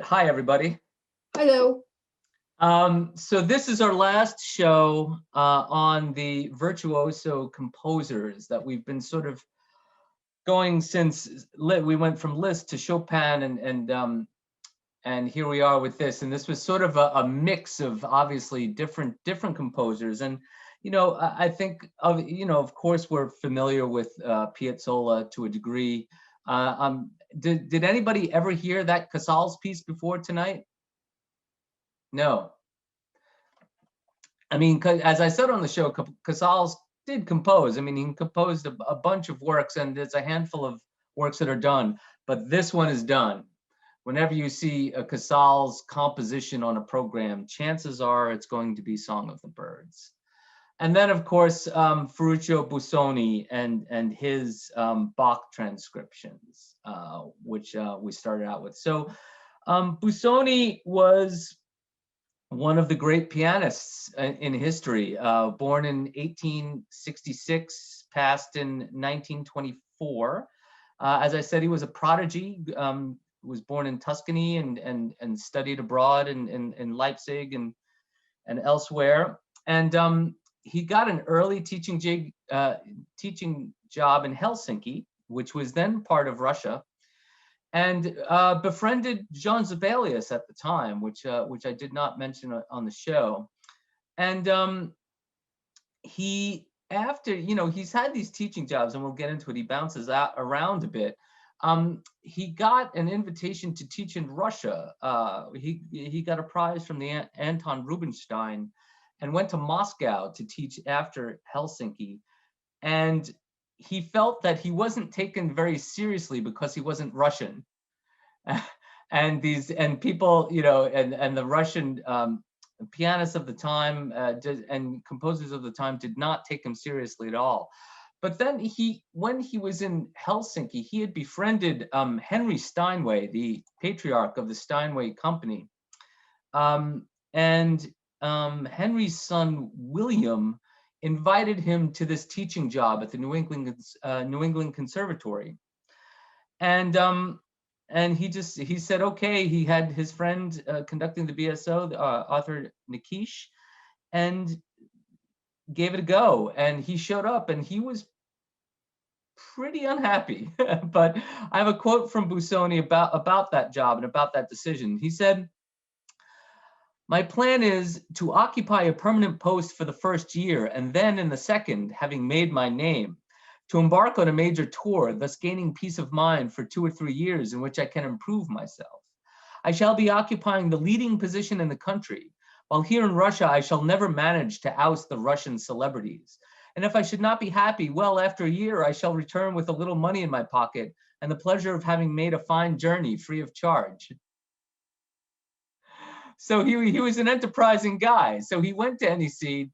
Hi, everybody. Hello. So this is our last show on the virtuoso composers that we've been sort of going since we went from Liszt to Chopin, and here we are with this. And this was sort of a mix of obviously different composers. And I think of course, we're familiar with Piazzolla to a degree. Did anybody ever hear that Casals piece before tonight? No. I mean, as I said on the show, Casals did compose. I mean, he composed a bunch of works, and there's a handful of works that are done, but this one is done. Whenever you see a Casals composition on a program, chances are it's going to be Song of the Birds. And then, of course, Ferruccio Busoni and his Bach transcriptions, which we started out with. So Busoni was one of the great pianists in history, born in 1866, passed in 1924. As I said, he was a prodigy, was born in Tuscany and studied abroad in Leipzig and elsewhere. And he got an early teaching job in Helsinki, which was then part of Russia, and befriended Jean Sibelius at the time, which I did not mention on the show. And he, after he's had these teaching jobs, and we'll get into it. He bounces around a bit. He got an invitation to teach in Russia. He got a prize from the Anton Rubinstein, and went to Moscow to teach after Helsinki. And he felt that he wasn't taken very seriously because he wasn't Russian. And people, and the Russian pianists of the time and composers of the time did not take him seriously at all. But then when he was in Helsinki, he had befriended Henry Steinway, the patriarch of the Steinway Company. And Henry's son, William, invited him to this teaching job at the New England Conservatory. And he said, okay. He had his friend conducting the BSO, Arthur Nikish, and gave it a go. And he showed up, and he was pretty unhappy. But I have a quote from Busoni about that job and about that decision. He said, "My plan is to occupy a permanent post for the first year, and then in the second, having made my name, to embark on a major tour, thus gaining peace of mind for 2 or 3 years in which I can improve myself. I shall be occupying the leading position in the country, while here in Russia I shall never manage to oust the Russian celebrities. And if I should not be happy, well, after a year I shall return with a little money in my pocket and the pleasure of having made a fine journey free of charge." So he was an enterprising guy. So he went to NEC,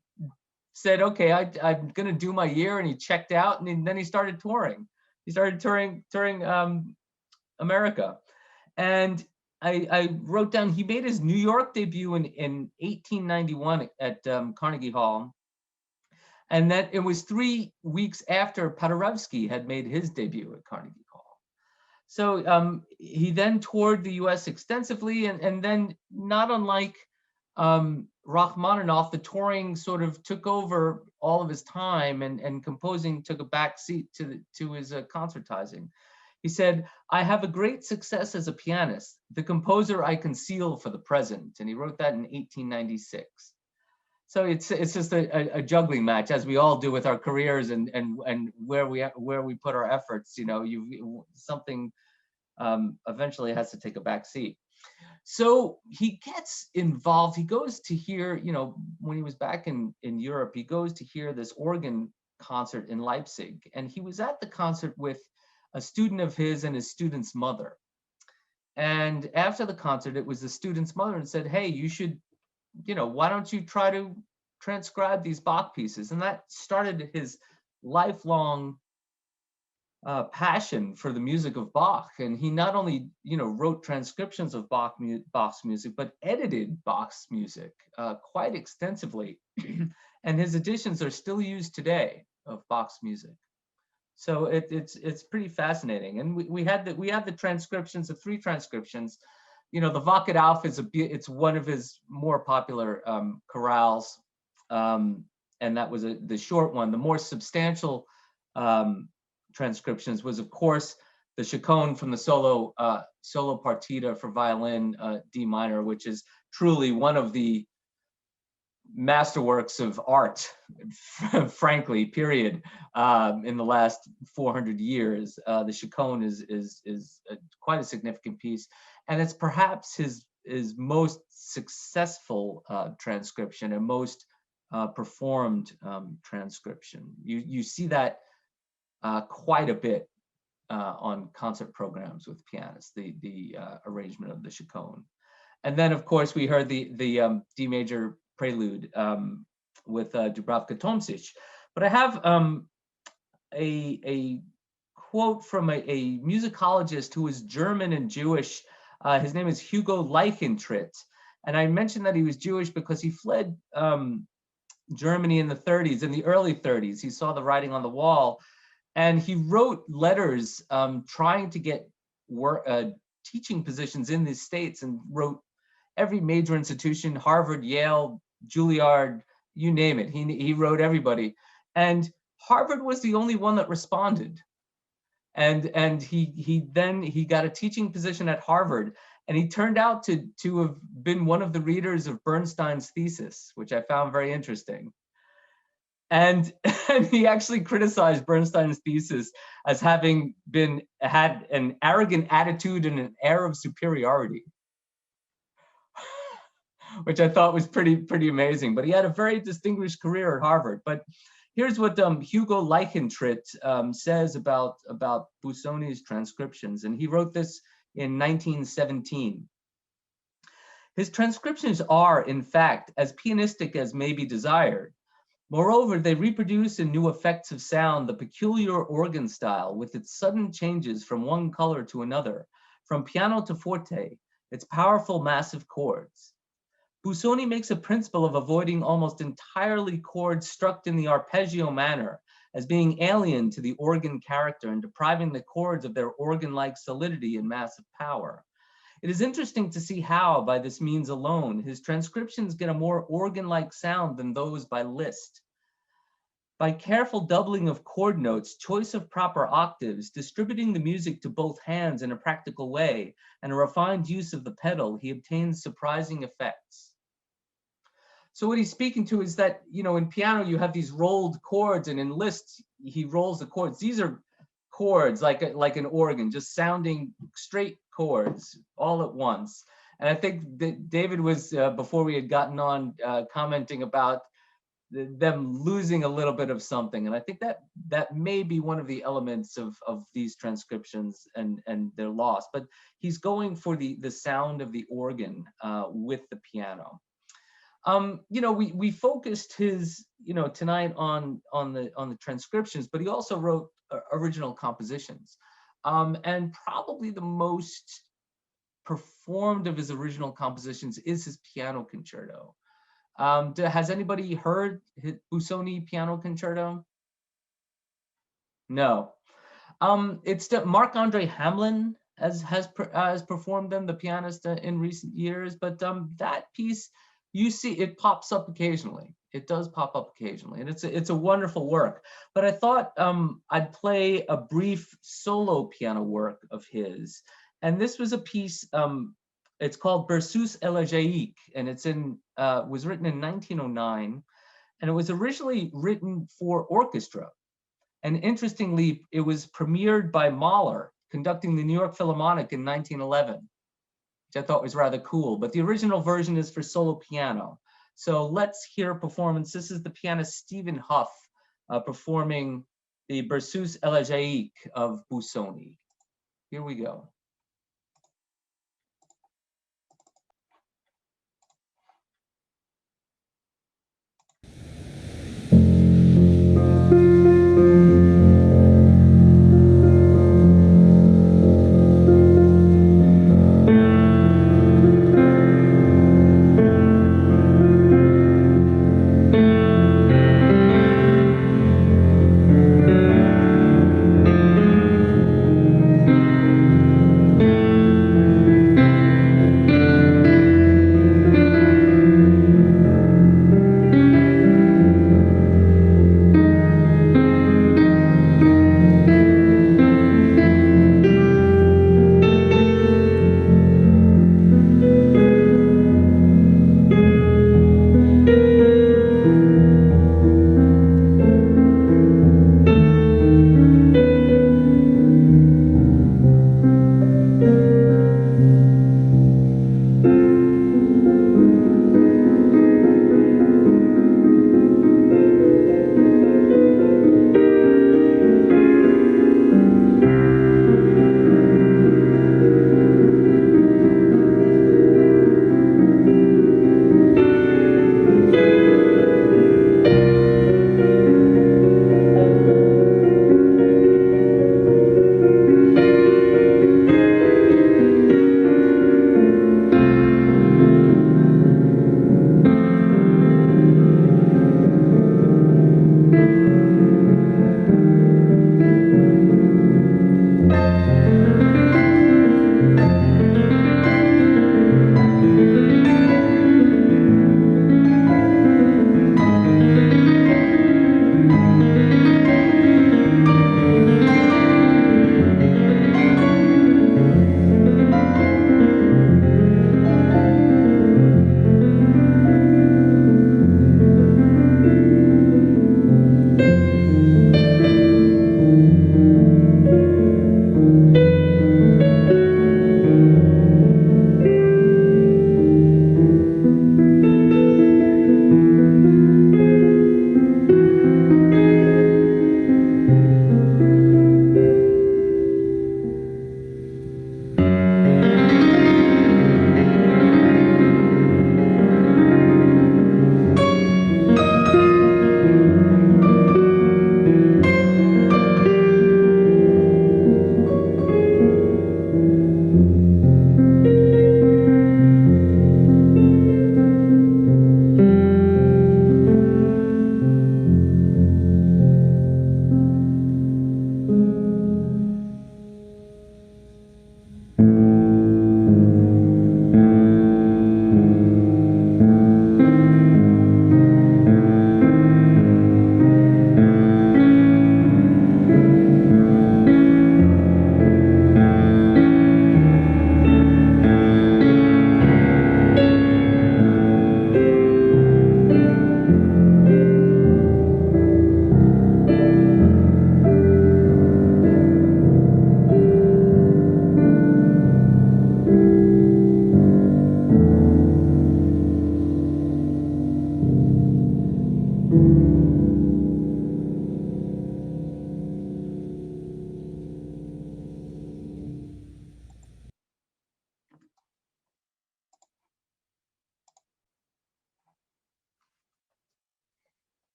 said, okay, I'm going to do my year, and he checked out, and then he started touring. He started touring America. And I wrote down, he made his New York debut in 1891 at Carnegie Hall. And that it was 3 weeks after Paderewski had made his debut at Carnegie Hall. So he then toured the US extensively, and then, not unlike Rachmaninoff, the touring sort of took over all of his time, and composing took a back seat to his concertizing. He said, "I have a great success as a pianist. The composer I conceal for the present." And he wrote that in 1896. So it's just a juggling match, as we all do with our careers and where we put our efforts. Something eventually has to take a back seat. So he gets involved. He goes to hear, when he was back in Europe, he goes to hear this organ concert in Leipzig. And he was at the concert with a student of his and his student's mother. And after the concert, it was the student's mother and said, "Hey, you should, why don't you try to transcribe these Bach pieces?" And that started his lifelong passion for the music of Bach. And he not only, wrote transcriptions of Bach's music, but edited Bach's music quite extensively. And his editions are still used today of Bach's music. So it's pretty fascinating. And we had the transcriptions, the 3 transcriptions. the Vocket Alf it's one of his more popular chorales, and that was the short one. The more substantial transcriptions was, of course, the Chaconne from the solo partita for violin, D minor, which is truly one of the masterworks of art, frankly, period, in the last 400 years. The Chaconne is quite a significant piece, and it's perhaps his most successful transcription and most performed transcription. You see that quite a bit on concert programs with pianists, the arrangement of the Chaconne. And then, of course, we heard the D major prelude with Dubravka Tomšič. But I have a quote from a musicologist who was German and Jewish. His name is Hugo Leichentritt. And I mentioned that he was Jewish because he fled Germany in the 30s, in the early 30s. He saw the writing on the wall. And he wrote letters trying to get teaching positions in the States, and wrote every major institution, Harvard, Yale, Juilliard, you name it. He wrote everybody. And Harvard was the only one that responded. And he got a teaching position at Harvard. And he turned out to have been one of the readers of Bernstein's thesis, which I found very interesting. And he actually criticized Bernstein's thesis as having had an arrogant attitude and an air of superiority, which I thought was pretty amazing. But he had a very distinguished career at Harvard. But here's what Hugo Leichentritt says about Busoni's transcriptions, and he wrote this in 1917. His transcriptions are, in fact, as pianistic as may be desired. Moreover, they reproduce in new effects of sound the peculiar organ style with its sudden changes from one color to another, from piano to forte, its powerful massive chords. Busoni makes a principle of avoiding almost entirely chords struck in the arpeggio manner as being alien to the organ character and depriving the chords of their organ-like solidity and massive power. It is interesting to see how, by this means alone, his transcriptions get a more organ-like sound than those by Liszt. By careful doubling of chord notes, choice of proper octaves, distributing the music to both hands in a practical way, and a refined use of the pedal, he obtains surprising effects. So what he's speaking to is that, in piano, you have these rolled chords, and in Liszt, he rolls the chords. These are chords like an organ, just sounding straight chords all at once. And I think that David was, before we had gotten on, commenting about them losing a little bit of something. And I think that may be one of the elements of these transcriptions and their loss. But he's going for the sound of the organ with the piano. We focused his, tonight on the transcriptions, but he also wrote original compositions. And probably the most performed of his original compositions is his piano concerto. Has anybody heard his Busoni piano concerto? No. It's Marc-Andre Hamelin has performed them, the pianist, in recent years. But that piece, you see, it pops up occasionally. It does pop up occasionally, and it's a wonderful work. But I thought I'd play a brief solo piano work of his, and this was a piece. It's called Berceuse Elegiaque, and was written in 1909, and it was originally written for orchestra. And interestingly, it was premiered by Mahler, conducting the New York Philharmonic in 1911, which I thought was rather cool. But the original version is for solo piano. So let's hear a performance. This is the pianist Stephen Huff performing the Berceuse Elegiaque of Busoni. Here we go.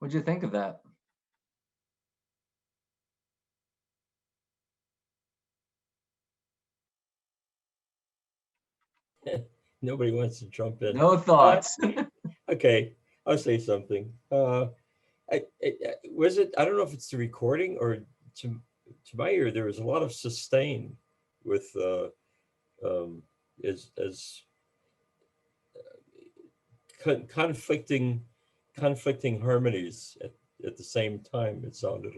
What'd you think of that? Nobody wants to jump in. No thoughts. Okay, I'll say something. Was it? I don't know if it's the recording or to my ear. There was a lot of sustain with um, as conflicting harmonies at the same time. It sounded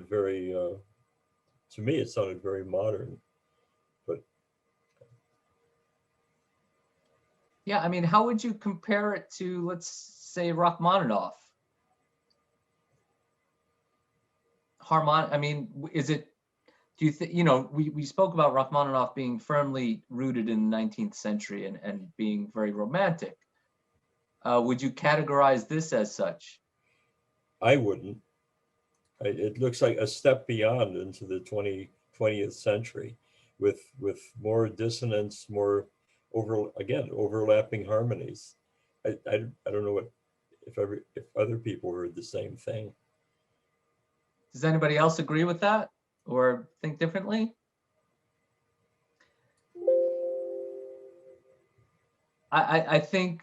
very to me. It sounded very modern, but Yeah, I mean, how would you compare it to, let's say, Rachmaninoff? I mean, is it, do you think, we spoke about Rachmaninoff being firmly rooted in the 19th century and being very romantic. Would you categorize this as such? I wouldn't. It looks like a step beyond into the 20th century with more dissonance, more overlapping harmonies. I don't know what if other people heard the same thing. Does anybody else agree with that or think differently? I think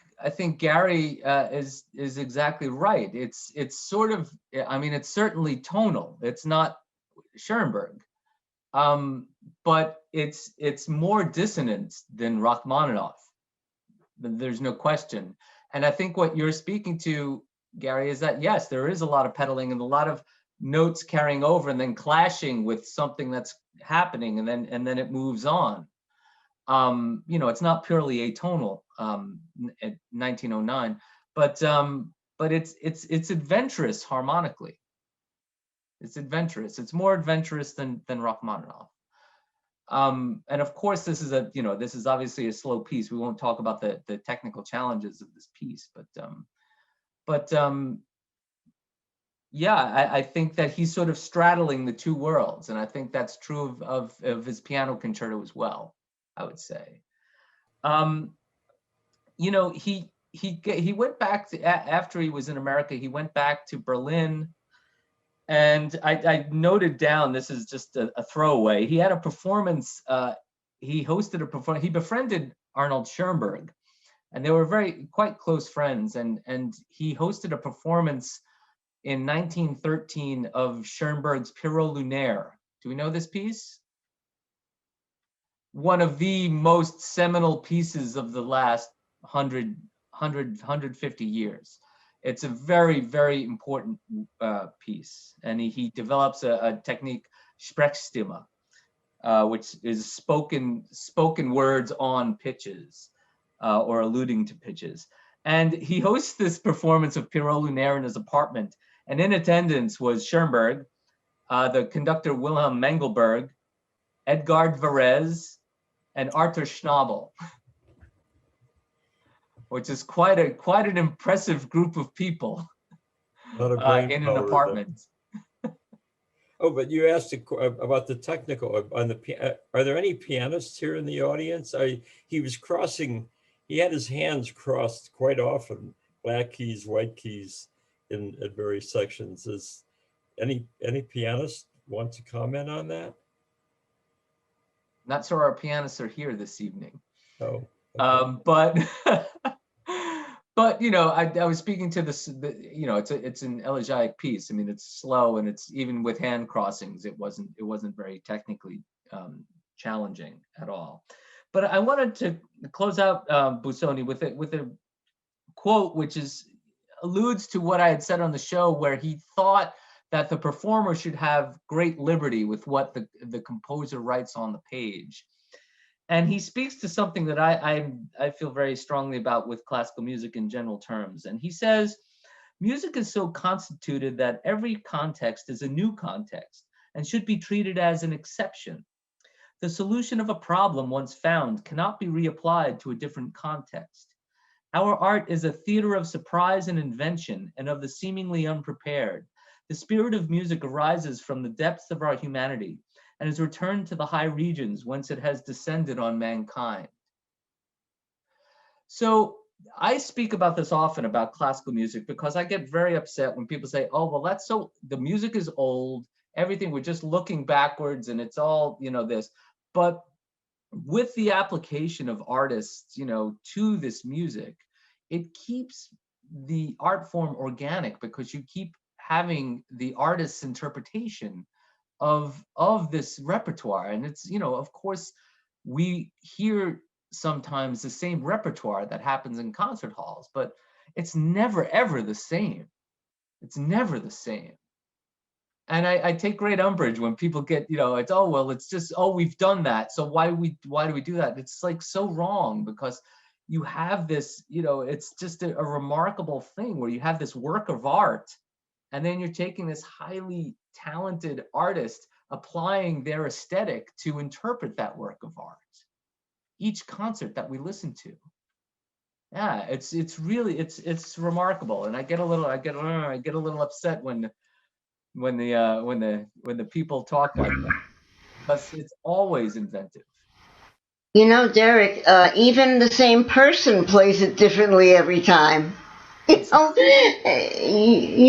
Gary is exactly right. It's sort of, I mean, it's certainly tonal. It's not Schoenberg, but it's more dissonant than Rachmaninoff. There's no question. And I think what you're speaking to, Gary, is that yes, there is a lot of pedaling and a lot of notes carrying over and then clashing with something that's happening, and then it moves on. It's not purely atonal at 1909, but it's adventurous harmonically. It's adventurous. It's more adventurous than Rachmaninoff. And of course, this is obviously a slow piece. We won't talk about the technical challenges of this piece, but yeah, I think that he's sort of straddling the two worlds, and I think that's true of his piano concerto as well, I would say. He went back to, after he was in America, he went back to Berlin, and I noted down, this is just a throwaway. He had a performance, he hosted a performance, he befriended Arnold Schoenberg, and they were quite close friends, and he hosted a performance in 1913 of Schoenberg's Pierrot Lunaire. Do we know this piece? One of the most seminal pieces of the last 150 years. It's a very, very important piece. And he develops a technique, Sprechstimme, which is spoken words on pitches, or alluding to pitches. And he hosts this performance of Pierrot Lunaire in his apartment. And in attendance was Schoenberg, the conductor Wilhelm Mengelberg, Edgard Varese, and Arthur Schnabel, which is quite an impressive group of people A lot of brain in an power apartment. Oh, but you asked about the technical on the. Are there any pianists here in the audience? He was crossing. He had his hands crossed quite often, black keys, white keys, in at various sections. Is any pianist want to comment on that? Not sure our pianists are here this evening. Oh, okay. But I was speaking to this. It's an elegiac piece. I mean, it's slow, and it's even with hand crossings, it wasn't very technically challenging at all. But I wanted to close out Busoni with a quote, which alludes to what I had said on the show, where he thought that the performer should have great liberty with what the composer writes on the page. And he speaks to something that I feel very strongly about with classical music in general terms. And he says, music is so constituted that every context is a new context and should be treated as an exception. The solution of a problem once found cannot be reapplied to a different context. Our art is a theater of surprise and invention and of the seemingly unprepared. The spirit of music arises from the depths of our humanity and is returned to the high regions whence it has descended on mankind. So I speak about this often about classical music because I get very upset when people say, oh, well, the music is old, everything, we're just looking backwards and it's all, this. But with the application of artists, to this music, it keeps the art form organic because you keep having the artist's interpretation of this repertoire. And it's, of course, we hear sometimes the same repertoire that happens in concert halls, but it's never ever the same. It's never the same. And I take great umbrage when people get, it's, oh, well, it's just, oh, we've done that, so why do we do that? It's like so wrong, because you have this, it's just a remarkable thing where you have this work of art, and then you're taking this highly talented artist applying their aesthetic to interpret that work of art. Each concert that we listen to, yeah, it's really it's remarkable. And I get a little upset when the people talk like that, because it's always inventive. You know, Derek, even the same person plays it differently every time. You know,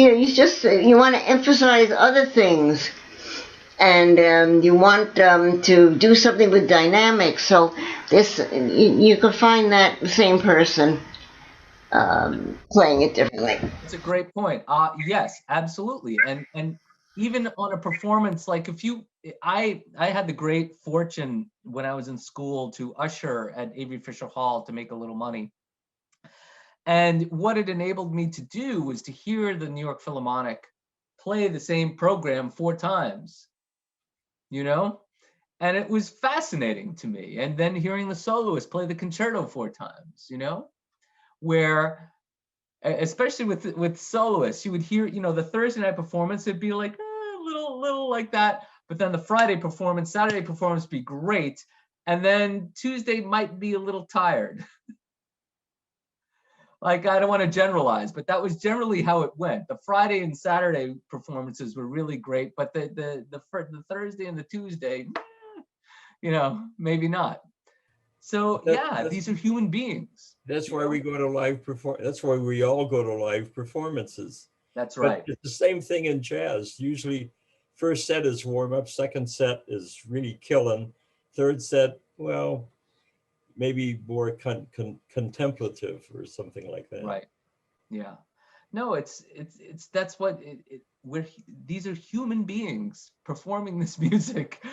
you want to emphasize other things, and you want to do something with dynamics. So you could find that same person playing it differently. It's a great point. Yes, absolutely. And even on a performance, like I had the great fortune when I was in school to usher at Avery Fisher Hall to make a little money. And what it enabled me to do was to hear the New York Philharmonic play the same program 4 times, and it was fascinating to me. And then hearing the soloist play the concerto 4 times, where especially with soloists, you would hear, the Thursday night performance, it'd be like a little like that, but then the Friday performance, Saturday performance would be great, and then Tuesday might be a little tired. Like, I don't want to generalize, but that was generally how it went. The Friday and Saturday performances were really great, but the Thursday and the Tuesday, maybe not. So yeah, these are human beings. That's why we go to live perform. That's why we all go to live performances. That's But right. it's the same thing in jazz. Usually, first set is warm up, second set is really killing, third set, well, maybe more contemplative or something like that. Right. Yeah. No, that's what these are human beings performing this music.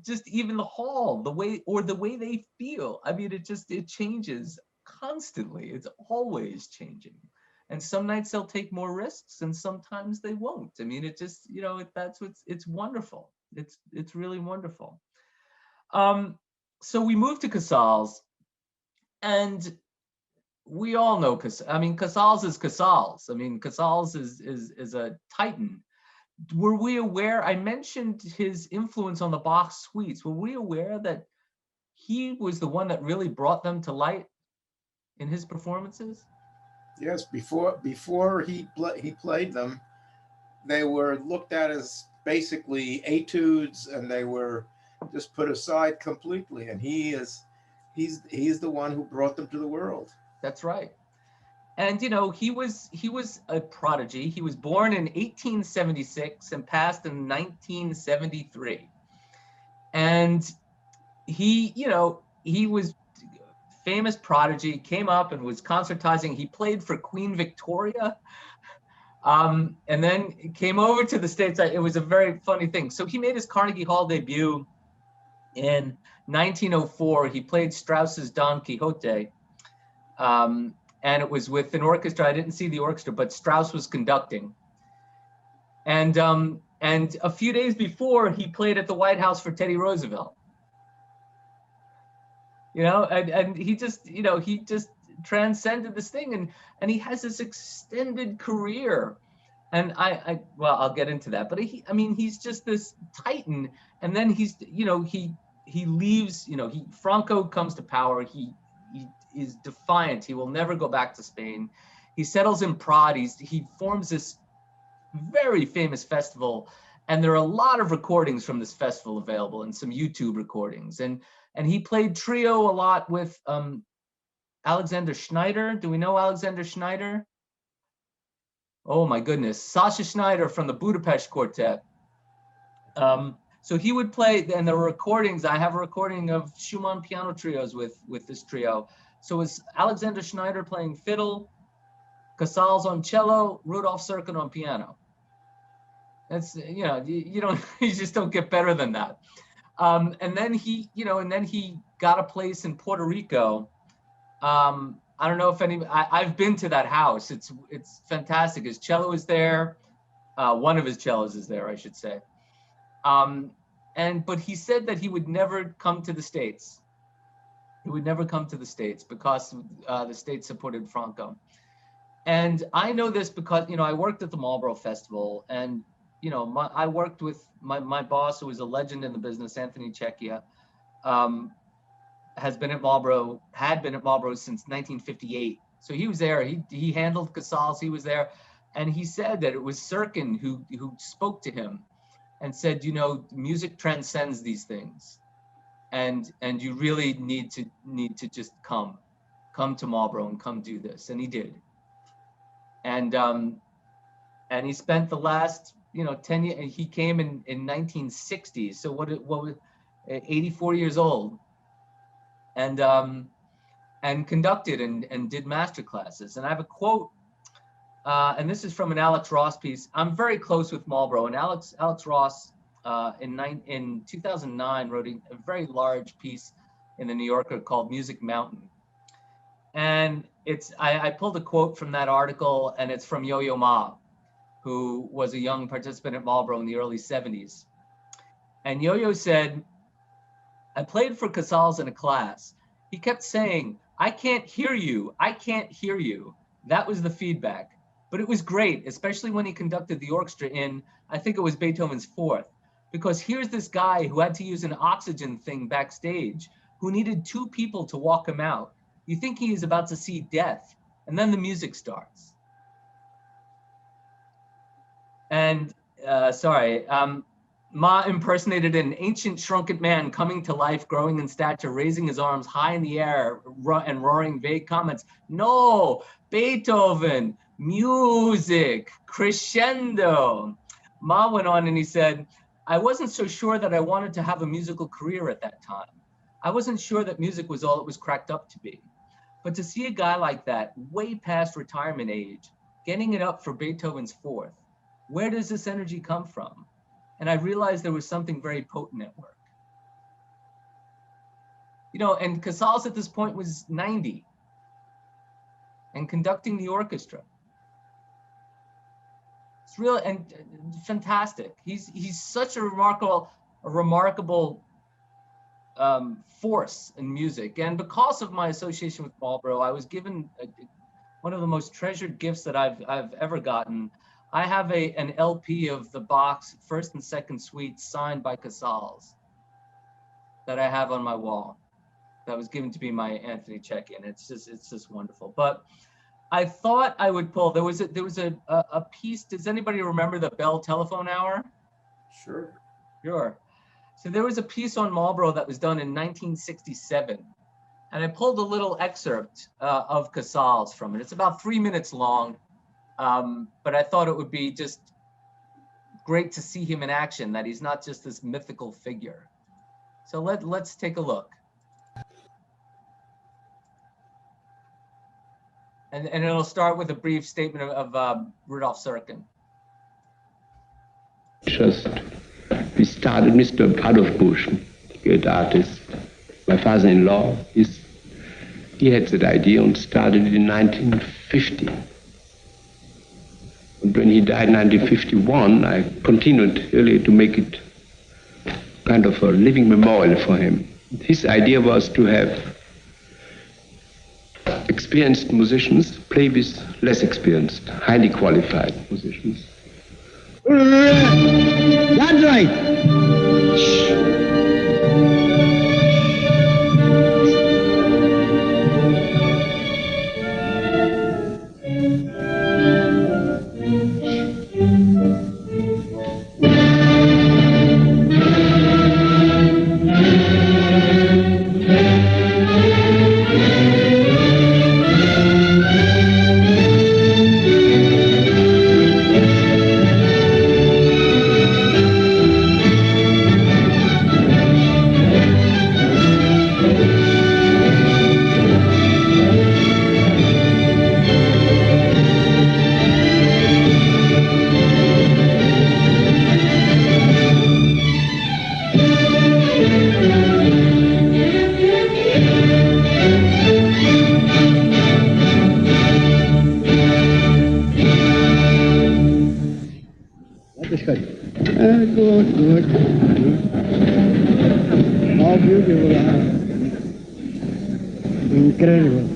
Just even the hall, the way they feel. I mean, it changes constantly. It's always changing. And some nights they'll take more risks and sometimes they won't. I mean, it just, it's wonderful. It's really wonderful. So we moved to Casals, and we all know Casals is Casals. I mean, Casals is a titan. Were we aware? I mentioned his influence on the Bach suites. Were we aware that he was the one that really brought them to light in his performances? Yes, before he played them, they were looked at as basically etudes, and they were just put aside completely. And he's the one who brought them to the world. That's right. And he was a prodigy. He was born in 1876 and passed in 1973. And he was famous prodigy, came up and was concertizing. He played for Queen Victoria, and then came over to the States. It was a very funny thing. So he made his Carnegie Hall debut in 1904. He played Strauss's Don Quixote. And it was with an orchestra. I didn't see the orchestra, but Strauss was conducting. And a few days before, he played at the White House for Teddy Roosevelt. And he just transcended this thing, and he has this extended career. And well, I'll get into that, but he's just this titan. And then he leaves. Franco comes to power. He is defiant. He will never go back to Spain. He settles in Prague. He forms this very famous festival, and there are a lot of recordings from this festival available, and some YouTube recordings. And he played trio a lot with Alexander Schneider. Do we know Alexander Schneider? Oh my goodness, Sasha Schneider from the Budapest Quartet. So he would play, and there were recordings. I have a recording of Schumann piano trios with this trio. So it was Alexander Schneider playing fiddle, Casals on cello, Rudolf Serkin on piano. That's, you know, you don't, you just don't get better than that. And then he, you know, and then he got a place in Puerto Rico. I don't know if I've been to that house. It's fantastic. His cello is there. One of his cellos is there, I should say. But he said that he would never come to the States. He would never come to the States because the States supported Franco. And I know this because, you know, I worked at the Marlboro Festival, and, you know, I worked with my boss, who was a legend in the business, Anthony Cecchia, had been at Marlboro since 1958. So he was there. He handled Casals. He was there, and he said that it was Serkin who spoke to him and said, you know, music transcends these things, and you really need to just come to Marlboro and come do this. And he did. And he spent the last, you know, 10 years. He came in 1960. So what was 84 years old, and conducted and did master classes. And I have a quote, and this is from an Alex Ross piece. I'm very close with Marlboro, and Alex Ross in 2009 wrote a very large piece in the New Yorker called Music Mountain. And I pulled a quote from that article, and it's from Yo-Yo Ma, who was a young participant at Marlboro in the early 70s. And Yo-Yo said, I played for Casals in a class. He kept saying, I can't hear you. I can't hear you. That was the feedback. But it was great, especially when he conducted the orchestra in, I think it was Beethoven's Fourth, because here's this guy who had to use an oxygen thing backstage, who needed 2 people to walk him out. You think he is about to see death, and then the music starts. And Ma impersonated an ancient shrunken man coming to life, growing in stature, raising his arms high in the air and roaring vague comments. No, Beethoven, music, crescendo. Ma went on and he said, I wasn't so sure that I wanted to have a musical career at that time. I wasn't sure that music was all it was cracked up to be. But to see a guy like that, way past retirement age, getting it up for Beethoven's Fourth, where does this energy come from? And I realized there was something very potent at work. You know, and Casals at this point was 90 and conducting the orchestra. It's real and fantastic. He's such a remarkable force in music. And because of my association with Marlboro, I was given one of the most treasured gifts that I've ever gotten. I have an LP of the Bach's first and second suites signed by Casals that I have on my wall. That was given to me by Anthony Cecchia, and it's just wonderful. But I thought I would pull. There was a piece. Does anybody remember the Bell Telephone Hour? Sure. Sure. So there was a piece on Marlboro that was done in 1967, and I pulled a little excerpt of Casals from it. It's about 3 minutes long. But I thought it would be just great to see him in action, that he's not just this mythical figure. So let's take a look. And it'll start with a brief statement of Rudolf Serkin. We started Mr. Padovbush, great artist. My father-in-law, he had that idea and started it in 1950. And when he died in 1951, I continued really to make it kind of a living memorial for him. His idea was to have experienced musicians play with less experienced, highly qualified musicians. That's right. That is good. Good, good. How beautiful. Incredible.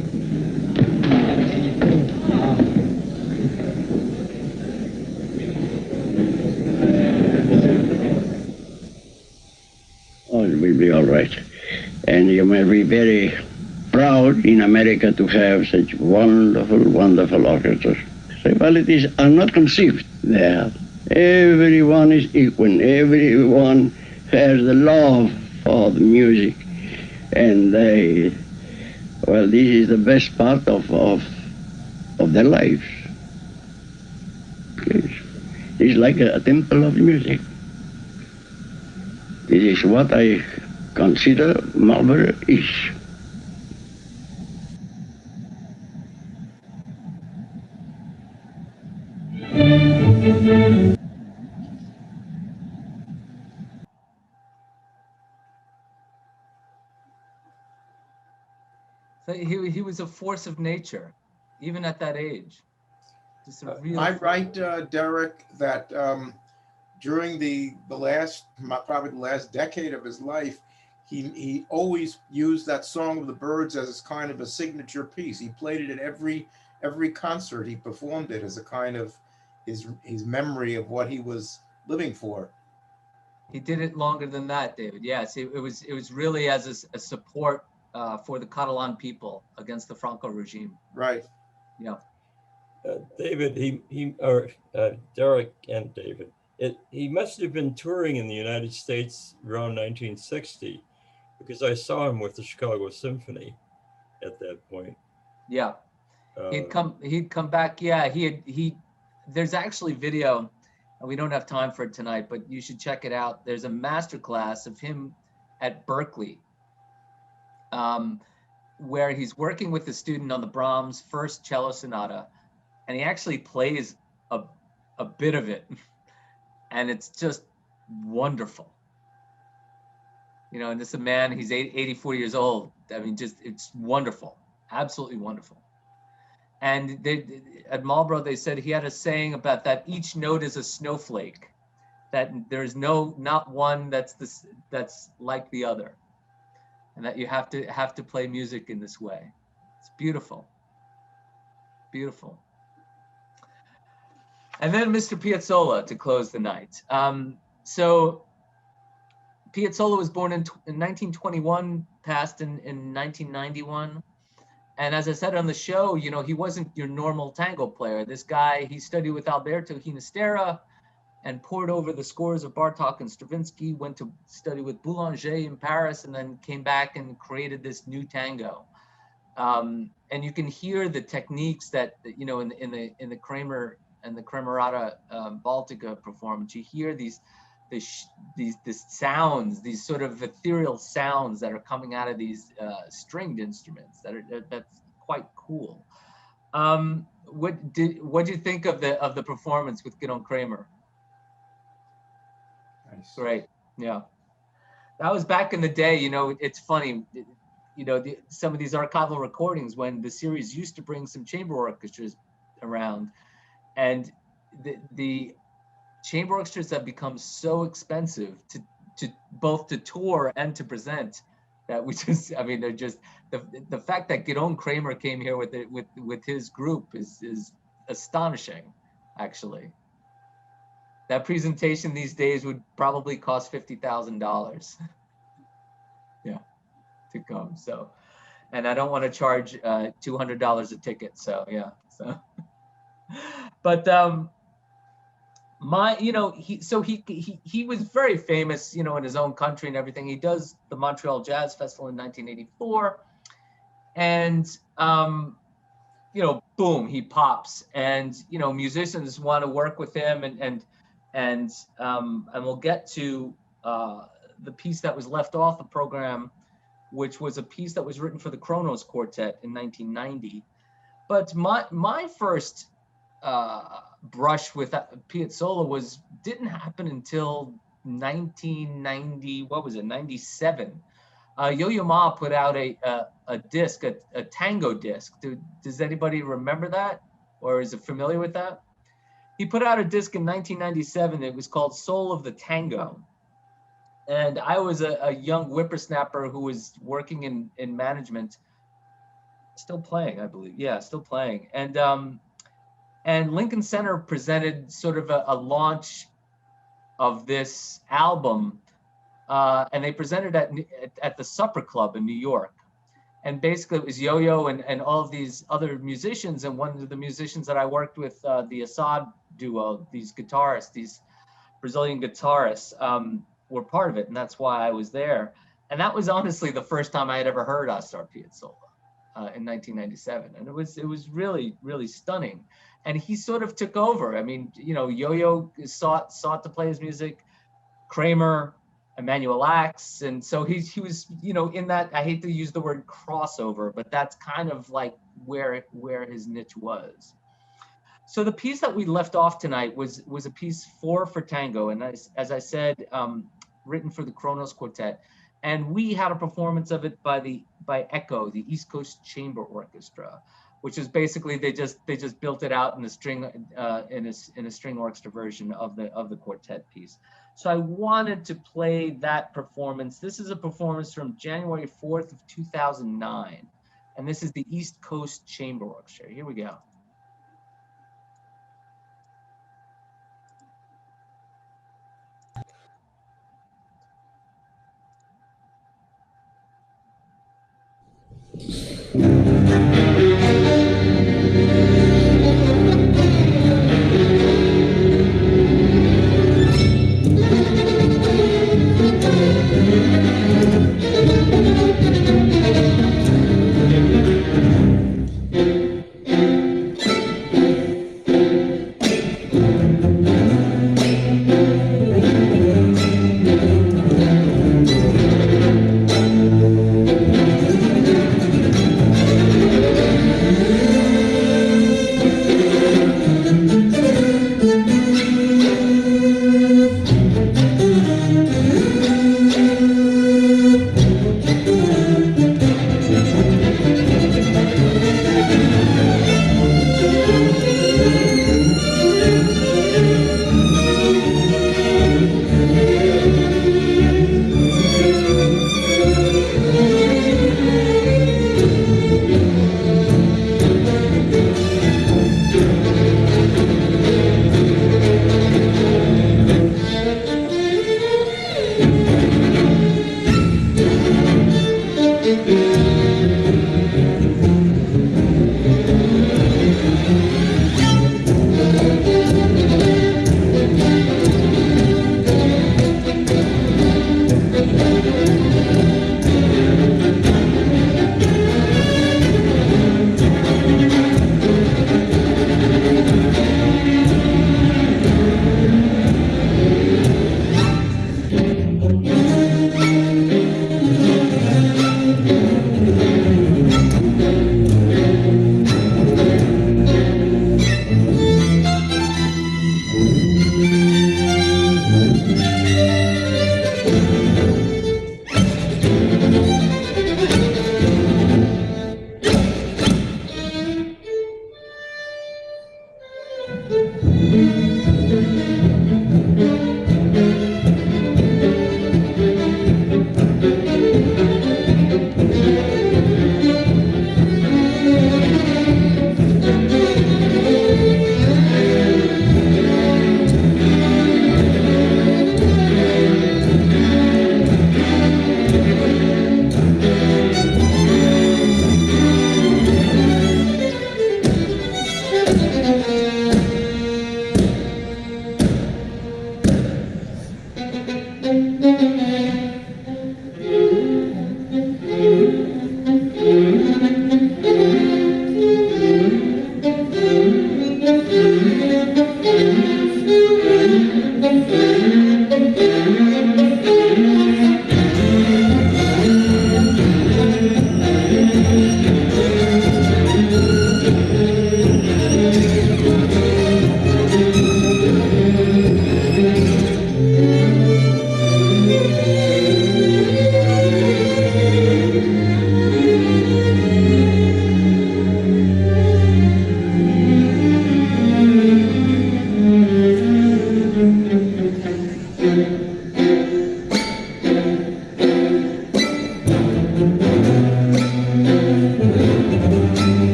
Oh, it will be all right. And you may be very proud in America to have such wonderful, wonderful orchestras. Rivalities are not conceived there. Everyone is equal. Everyone has the love for the music. And they, well, this is the best part of their lives. It's like a temple of music. This is what I consider Marlborough is. So he was a force of nature, even at that age. Just a real. I write, Derek, that during the last, probably the last decade of his life, he always used that Song of the Birds as kind of a signature piece. He played it at every concert. He performed it as a kind of his memory of what he was living for. He did it longer than that, David. Yes, it was really as a support for the Catalan people against the Franco regime. Right. Yeah. David, Derek and David, he must have been touring in the United States around 1960, because I saw him with the Chicago Symphony at that point. Yeah. He'd come back. Yeah, there's actually video, and we don't have time for it tonight, but you should check it out. There's a masterclass of him at Berkeley, where he's working with the student on the Brahms first cello sonata, and he actually plays a bit of it, and it's just wonderful. You know, and this is a man, he's 84 years old. I mean, just, it's wonderful, absolutely wonderful. And at Marlborough, they said he had a saying about that each note is a snowflake, that there's not one that's like the other, and that you have to play music in this way. It's beautiful, beautiful. And then Mr. Piazzolla to close the night. So Piazzolla was born in 1921, passed in 1991. And as I said on the show, you know, he wasn't your normal tango player. This guy, he studied with Alberto Ginastera and pored over the scores of Bartók and Stravinsky, went to study with Boulanger in Paris, and then came back and created this new tango. And you can hear the techniques that, you know, in the Kramer and the Kremerata Baltica performance, you hear these sounds, these sort of ethereal sounds that are coming out of these stringed instruments. That's quite cool. What do you think of the performance with Gidon Kramer? Nice. Great, yeah. That was back in the day. You know, it's funny. You know, some of these archival recordings when the series used to bring some chamber orchestras around, and the chamber orchestras have become so expensive to both to tour and to present that we just, I mean, they're just, the fact that Gidon Kramer came here with his group is astonishing, actually. That presentation these days would probably cost $50,000. Yeah, to come. So, and I don't want to charge $200 a ticket. So yeah. So, but you know, he was very famous, you know, in his own country and everything. He does the Montreal Jazz Festival in 1984, and you know, boom, he pops, and you know, musicians want to work with him, and we'll get to the piece that was left off the program, which was a piece that was written for the Kronos Quartet in 1990. But my first brush with Piazzolla didn't happen until 1990. What was it? 97, Yo-Yo Ma put out a disc, a tango disc. Does anybody remember that, or is it familiar with that? He put out a disc in 1997. It was called Soul of the Tango. And I was a young whippersnapper who was working in management, still playing, I believe. Yeah, still playing. And Lincoln Center presented sort of a launch of this album, and they presented at the Supper Club in New York. And basically it was Yo-Yo and all of these other musicians, and one of the musicians that I worked with, the Assad duo, these guitarists, these Brazilian guitarists, were part of it, and that's why I was there. And that was honestly the first time I had ever heard Astor Piazzolla in 1997, and it was really, really stunning. And he sort of took over. I mean, you know, Yo-Yo sought to play his music, Kramer, Emanuel Axe, and so he was, you know, in that, I hate to use the word crossover, but that's kind of like where his niche was. So the piece that we left off tonight was a piece for tango, and as I said, written for the Kronos Quartet, and we had a performance of it by Echo, the East Coast Chamber Orchestra, which is basically they just built it out in the string in a string orchestra version of the quartet piece. So I wanted to play that performance. This is a performance from January 4th of 2009, and this is the East Coast Chamber Orchestra. Here we go.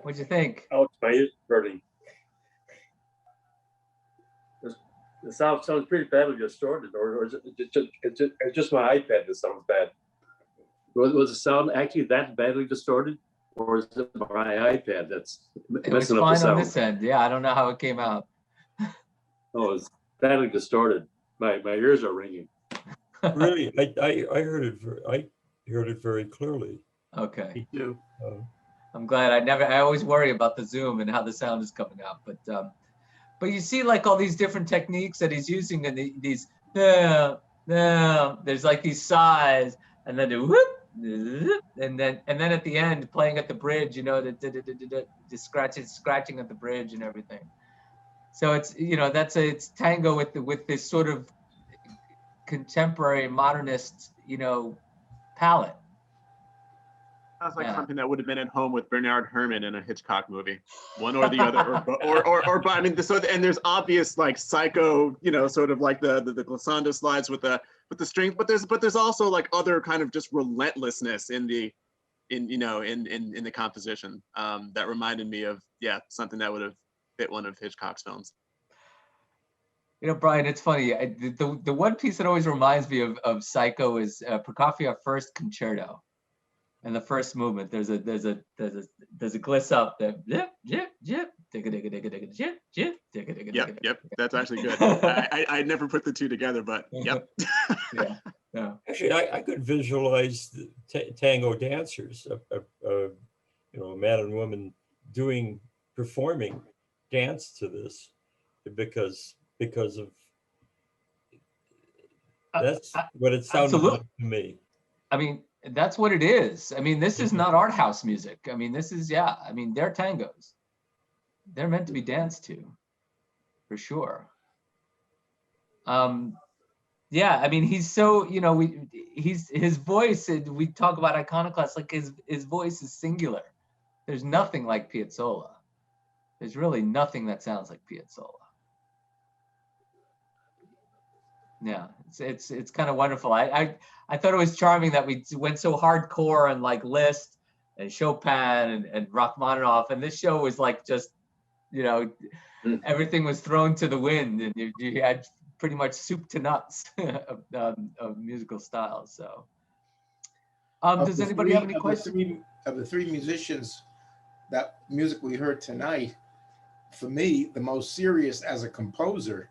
What'd you think? Alex, my ears burning. The sound sounds pretty badly distorted, or is it's just my iPad that sounds bad? Was the sound actually that badly distorted, or is it my iPad that's It was messing up the fine on sound? this end. Yeah, I don't know how it came out. Oh, it's badly distorted. My ears are ringing. Really, I heard it. I heard it very clearly. Okay. Me too. I'm glad. I always worry about the zoom and how the sound is coming out, but you see like all these different techniques that he's using, and these there's like these sighs, and then the whoop, and then at the end playing at the bridge, you know, the scratching at the bridge and everything. So it's, you know, it's tango with this sort of contemporary modernist, you know, palette. Sounds like Yeah. something that would have been at home with Bernard Herrmann in a Hitchcock movie, one or the other, or I mean, and there's obvious like Psycho, you know, sort of like the glissando slides with the strings, but there's also like other kind of just relentlessness in the composition that reminded me of something that would have fit one of Hitchcock's films. You know, Brian, it's funny. The one piece that always reminds me of Psycho is Prokofiev first concerto. And the first movement, there's a gliss up there. Yep, that's actually good. I never put the two together, but yep. Yeah. Actually, I could visualize the tango dancers, you know, a man and woman performing dance to this, because of that's what it sounded like to me. I mean, that's what it is. I mean, this is not art house music. I mean, this is, I mean, they're tangos. They're meant to be danced to, for sure. Yeah, I mean, he's so, you know, his voice, we talk about iconoclast, like his voice is singular. There's nothing like Piazzolla. There's really nothing that sounds like Piazzolla. Yeah, it's kind of wonderful. I thought it was charming that we went so hardcore on like Liszt and Chopin and Rachmaninoff, and this show was like just, you know, everything was thrown to the wind, and you had pretty much soup to nuts of musical styles. So, does anybody have any questions? Of the three musicians that music we heard tonight, for me, the most serious as a composer,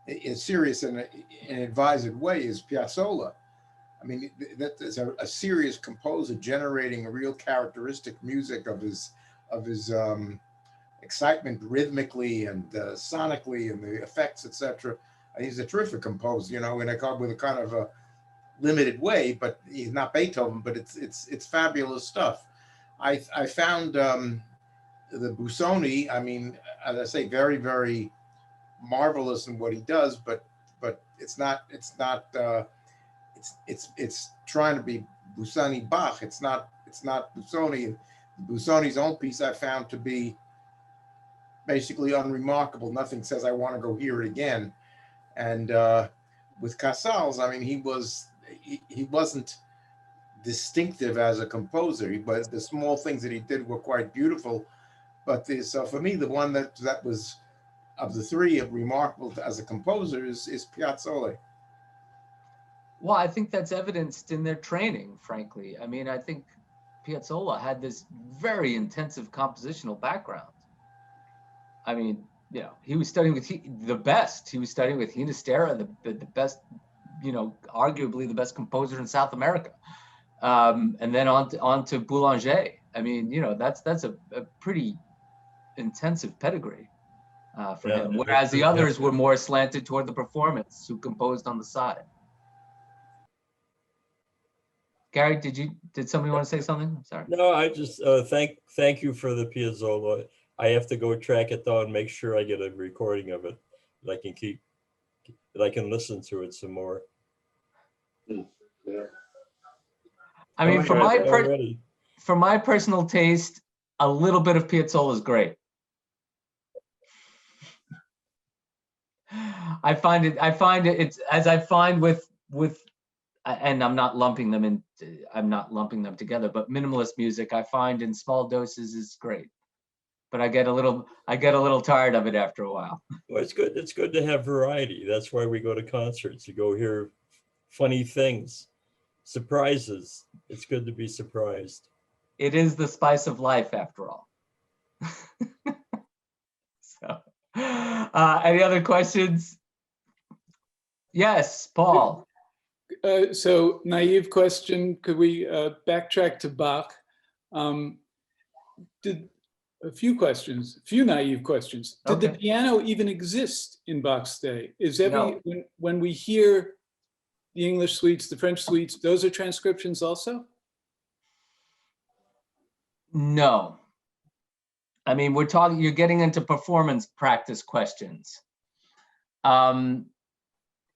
is serious in an advised way, is Piazzolla. I mean, that is a serious composer generating a real characteristic music of his excitement rhythmically and sonically and the effects, etc. He's a terrific composer, you know, with a kind of a limited way, but he's not Beethoven, but it's fabulous stuff. I found the Busoni, I mean, as I say, very, very marvelous in what he does, but it's trying to be Busoni Bach. It's not Busoni. Busoni's own piece I found to be basically unremarkable. Nothing says I want to go hear it again. And with Casals, I mean, he wasn't distinctive as a composer, but the small things that he did were quite beautiful. But so for me, the one that was of the three remarkable as a composer is Piazzolla. Well, I think that's evidenced in their training, frankly. I mean, I think Piazzolla had this very intensive compositional background. I mean, you know, he was studying with the best. He was studying with Ginastera, the best, you know, arguably the best composer in South America. And then on to Boulanger. I mean, you know, that's a pretty intensive pedigree for him. Whereas the others were more slanted toward the performance, who composed on the side. Gary, did somebody want to say something? I'm sorry. No, I just thank you for the Piazzolla. I have to go track it down and make sure I get a recording of it that I can listen to it some more. Yeah. I mean, for my personal taste, a little bit of Piazzolla is great. I find it's as I find with and I'm not lumping them together, but minimalist music I find in small doses is great. but I get a little tired of it after a while. Well, it's good. It's good to have variety. That's why we go to concerts. You go hear funny things, surprises. It's good to be surprised. It is the spice of life, after all. So, any other questions? Yes, Paul. So naive question, could we backtrack to Bach? Did a few naive questions. Did the Okay. piano even exist in Bach's day? Is No. when we hear the English suites, the French suites, those are transcriptions also? No. I mean, you're getting into performance practice questions.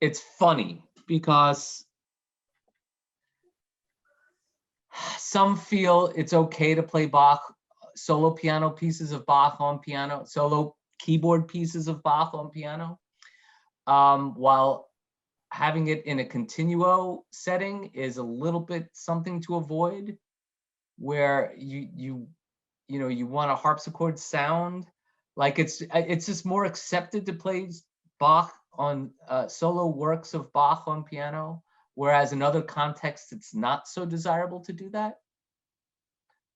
It's funny because some feel it's okay to play Bach, solo piano pieces of Bach on piano, solo keyboard pieces of Bach on piano, while having it in a continuo setting is a little bit something to avoid, where you want a harpsichord sound. Like it's just more accepted to play Bach on solo works of Bach on piano, whereas in other contexts, it's not so desirable to do that.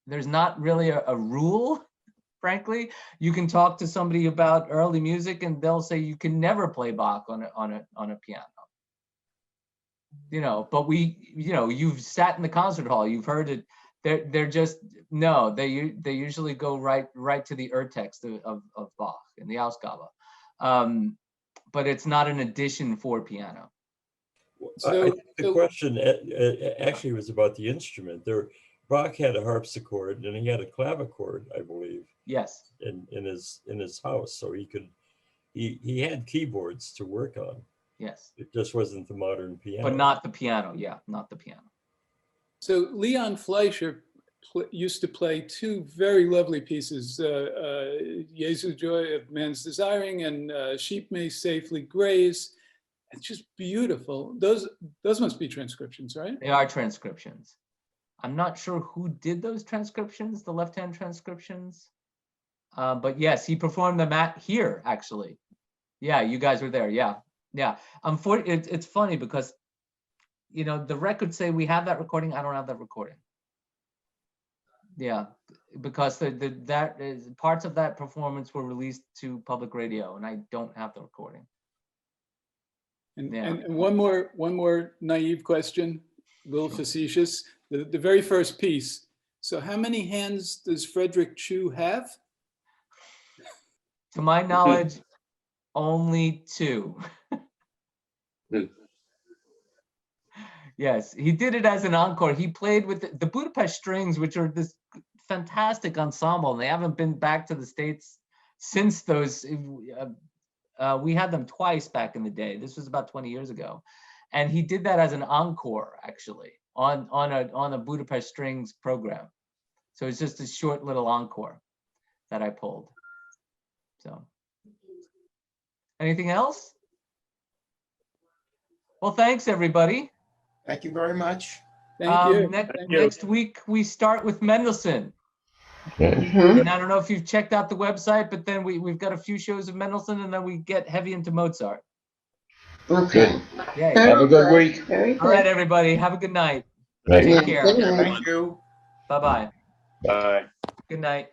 There's not really a rule, frankly. You can talk to somebody about early music and they'll say you can never play Bach on a piano. But you've sat in the concert hall, you've heard it. They're just, no, they usually go right to the text of Bach and the Ausgabe. But it's not an addition for piano. I think the question actually was about the instrument. Bach had a harpsichord and he had a clavichord, I believe. Yes. In his house, so he had keyboards to work on. Yes. It just wasn't the modern piano. But not the piano. Yeah, not the piano. So Leon Fleischer used to play two very lovely pieces, Jesu Joy of Man's Desiring and Sheep May Safely Graze. It's just beautiful. Those must be transcriptions, right? They are transcriptions. I'm not sure who did those transcriptions, the left-hand transcriptions. But yes, he performed them here, actually. Yeah, you guys were there. Yeah. It's funny because, the records say we have that recording. I don't have that recording. Yeah, because parts of that performance were released to public radio, and I don't have the recording. And one more naive question, a little facetious. The very first piece. So how many hands does Frederick Chu have? To my knowledge, only 2. Yes, he did it as an encore. He played with the Budapest Strings, which are this fantastic ensemble. They haven't been back to the States since those. We had them twice back in the day. This was about 20 years ago. And he did that as an encore, actually, on a Budapest Strings program. So it's just a short little encore that I pulled. So, anything else? Well, thanks, everybody. Thank you very much. Thank you. Next week, we start with Mendelssohn. Mhm. And I don't know if you've checked out the website, but then we've got a few shows of Mendelssohn, and then we get heavy into Mozart. Okay. Yeah. Very Have a good good. week. Very All right, good. everybody. Have a good night. Right. Take care. Good night. Thank you. Bye-bye. Bye. Good night.